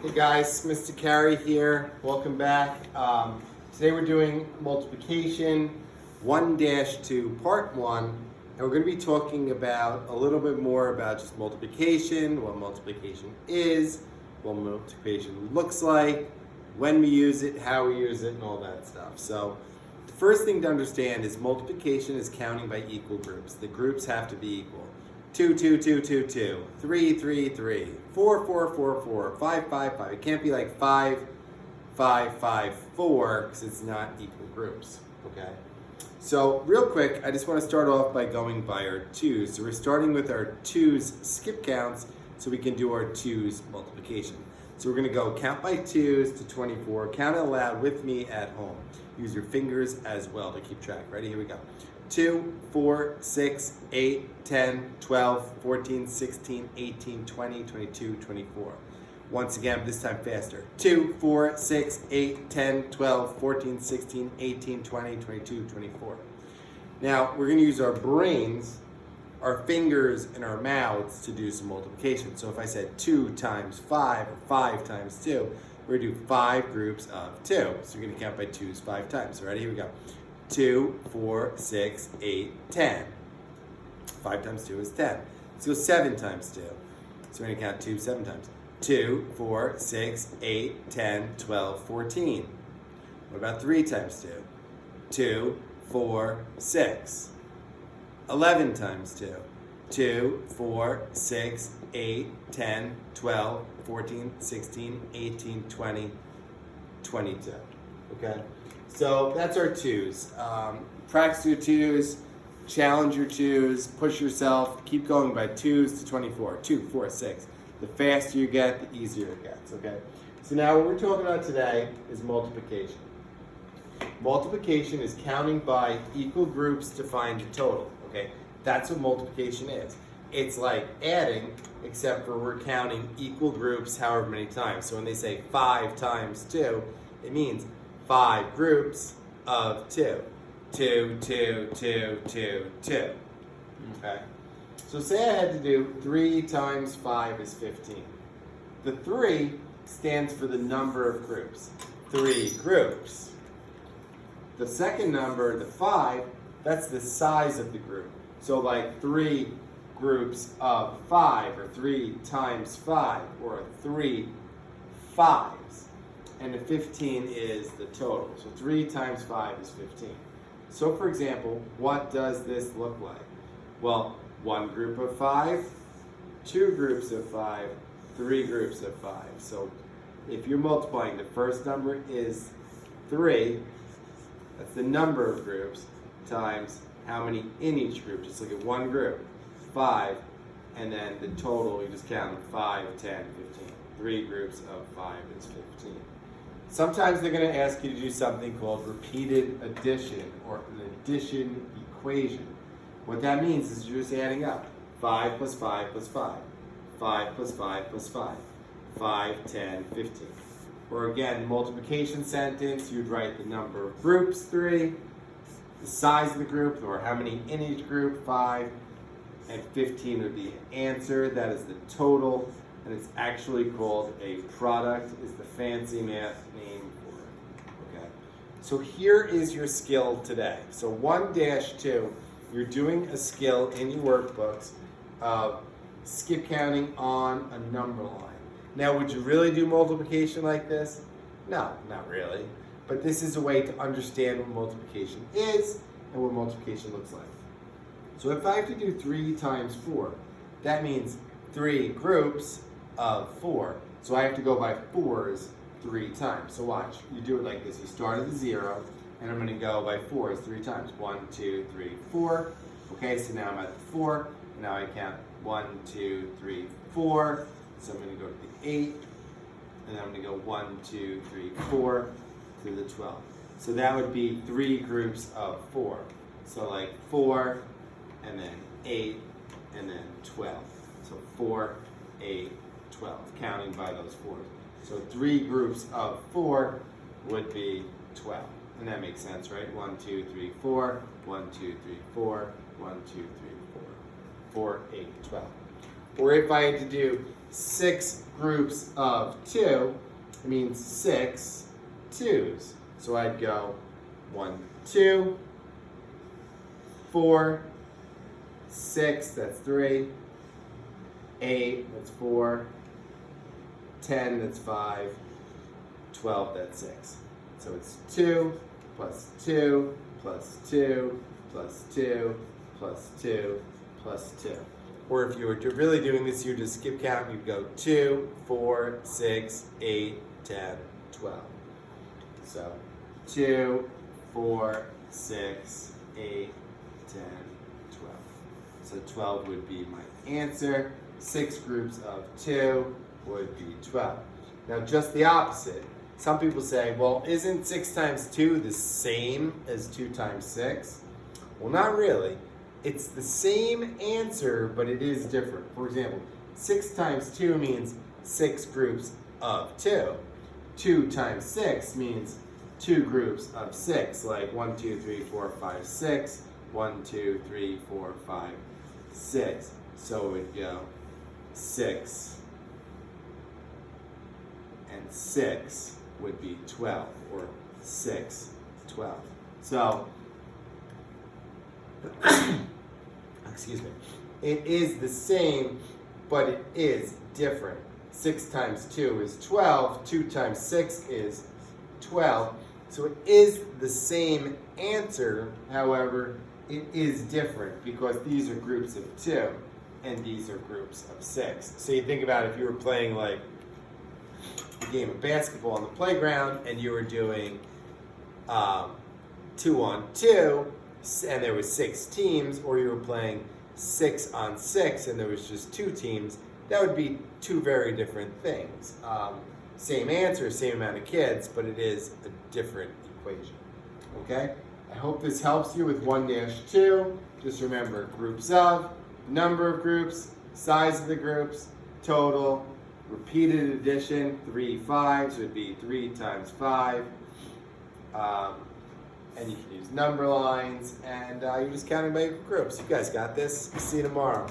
Hey guys, Mr. Carey here. Welcome back. Today we're doing multiplication 1-2 part 1, and we're going to be talking about a little bit more about just multiplication, what multiplication is, what multiplication looks like, when we use it, how we use it, and all that stuff. So the first thing to understand is multiplication is counting by equal groups. The groups have to be equal. 2, 2, 2, 2, 2, 3, 3, 3, 4, 4, 4, 4, 5, 5, 5. It can't be like 5, 5, 5, 4 because it's not equal groups, okay? So real quick, I just want to start off by going by our 2's. So we're starting with our 2's skip counts so we can do our 2's multiplication. So we're going to go count by 2's to 24. Count it aloud with me at home. Use your fingers as well to keep track. Ready? Here we go. 2, 4, 6, 8, 10, 12, 14, 16, 18, 20, 22, 24. Once again, this time faster. 2, 4, 6, 8, 10, 12, 14, 16, 18, 20, 22, 24. Now, we're going to use our brains, our fingers, and our mouths to do some multiplication. So if I said 2 times 5 or 5 times 2, we're going to do 5 groups of 2. So we're going to count by 2's 5 times. So ready? Here we go. 2, 4, 6, 8, 10. 5 times 2 is 10. Let's go 7 times 2. So we're going to count 2 7 times. 2, 4, 6, 8, 10, 12, 14. What about 3 times 2? 2, 4, 6. 11 times 2. 2, 4, 6, 8, 10, 12, 14, 16, 18, 20, 22. Okay? So that's our 2's. Practice your 2's, challenge your 2's, push yourself, keep going by 2's to 24. 2, 4, 6. The faster you get, the easier it gets, okay? So now what we're talking about today is multiplication. Multiplication is counting by equal groups to find the total, okay? That's what multiplication is. It's like adding, except for we're counting equal groups however many times. So when they say 5 times 2, it means 5 groups of 2. 2, 2, 2, 2, 2. Okay? So say I had to do 3 times 5 is 15. The 3 stands for the number of groups. 3 groups. The second number, the 5, that's the size of the group. So like 3 groups of 5, or 3 times 5, or 3 5s. And the 15 is the total. So 3 times 5 is 15. So for example, what does this look like? Well, 1 group of 5, 2 groups of 5, 3 groups of 5. So if you're multiplying, the first number is 3, that's the number of groups, times how many in each group. Just look at 1 group, 5, and then the total, you just count 5, 10, 15. 3 groups of 5 is 15. Sometimes they're going to ask you to do something called repeated addition or an addition equation. What that means is you're just adding up. 5 plus 5 plus 5. 5 plus 5 plus 5. 5, 10, 15. Or again, multiplication sentence, you'd write the number of groups, 3, the size of the group, or how many in each group, 5, and 15 would be an answer. That is the total. And it's actually called a product, is the fancy math name for it, okay? So here is your skill today. So 1-2, you're doing a skill in your workbooks of skip counting on a number line. Now, would you really do multiplication like this? No, not really. But this is a way to understand what multiplication is and what multiplication looks like. So if I have to do 3 times 4, that means 3 groups of 4. So I have to go by 4's 3 times. So watch, you do it like this. You start at the 0, and I'm going to go by 4's 3 times. 1, 2, 3, 4. Okay, so now I'm at the 4. And now I count 1, 2, 3, 4. So I'm going to go to the 8. And then I'm going to go 1, 2, 3, 4 to the 12. So that would be 3 groups of 4. So like 4, and then 8, and then 12. So 4, 8, 12, counting by those 4s. So 3 groups of 4 would be 12. And that makes sense, right? 1, 2, 3, 4. 1, 2, 3, 4. 1, 2, 3, 4. 4, 8, 12. Or if I had to do 6 groups of 2, it means 6 twos. So I'd go 1, 2, 4, 6, that's 3, 8, that's 4, 10, that's 5, 12, that's 6. So it's 2 plus 2 plus 2 plus 2 plus 2 plus 2. Or if you were really doing this, you would just skip count. You'd go 2, 4, 6, 8, 10, 12. So 2, 4, 6, 8, 10, 12. So 12 would be my answer. 6 groups of 2 would be 12. Now just the opposite. Some people say, well, isn't 6 times 2 the same as 2 times 6? Well, not really. It's the same answer, but it is different. For example, 6 times 2 means 6 groups of 2. 2 times 6 means 2 groups of 6, like 1, 2, 3, 4, 5, 6. 1, 2, 3, 4, 5, 6. So it would go 6 and 6 would be 12, or 6, 12. So, excuse me, it is the same, but it is different. 6 times 2 is 12, 2 times 6 is 12. So it is the same answer, however, it is different because these are groups of 2 and these are groups of 6. So you think about if you were playing like a game of basketball on the playground and you were doing 2 on 2 and there was 6 teams, or you were playing 6 on 6 and there was just 2 teams, that would be 2 very different things. Same answer, same amount of kids, but it is a different equation. Okay? I hope this helps you with 1-2. Just remember groups of, number of groups, size of the groups, total, repeated addition, 3 5s would be 3 times 5. And you can use number lines, and you're just counting by groups. You guys got this. See you tomorrow.